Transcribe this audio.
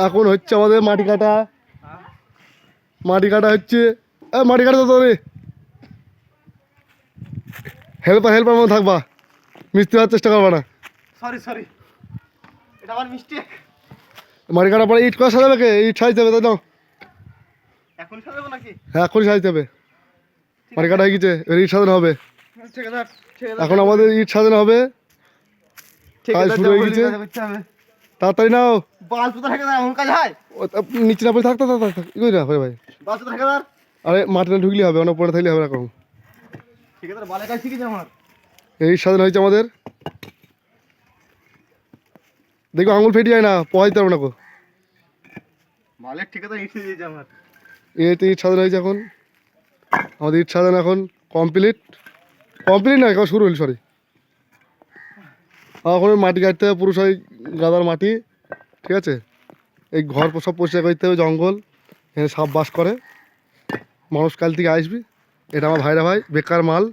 এখন হচ্ছে আমাদের মাটি কাটা হচ্ছে মাটি কাটা তো রে হেল্পার মতো থাকবা মিস্ত্রি হওয়ার চেষ্টা করবা না সরি এটা আমার মিস্টেক। মাটি কাটার পরে ইট করা সাজাবে কে ইট সাজাতে হবে তাই না এখন সাজাবো নাকি? হ্যাঁ এখনই সাজাতে হবে মাটি কাটা হয়ে গেছে এবার ইট সাজানো হবে ঠিকাদার এখন আমাদের ইট সাজানো হবে কাজ শুরু হয়ে গেছে তাড়াতাড়ি নাও বাল পুতা ঠিকাদার এমন কাজ হয়? নিচে না পড়ে থাক কই না ভাই বাল পুতা ঠিকাদার আরে মাটি না ঢুকলে হবে অনেক পরে থাকলে হবে এখন ঠিকাদার বালের কাজ শিখেছে আমার। এই সাজানো হয়েছে আমাদের দেখো আঙুল ফেটে যায় না পোহাইতে পারবো না গো বালের ঠিকাদার ইট দিয়েছে আমার। এতে ইট সাজানো হয়েছে এখন আমাদের ইট সাজানো এখন কমপ্লিট না এখন শুরু হল সরি এখন মাটি কাটতে হবে পুরো সবাই গাদার মাটি ঠিক আছে এই ঘর সব পরিষ্কার করতে হবে জঙ্গল এখানে সাপ বাস করে মানুষ কাল থেকে আসবি এটা আমার ভাইরা ভাই বেকার মাল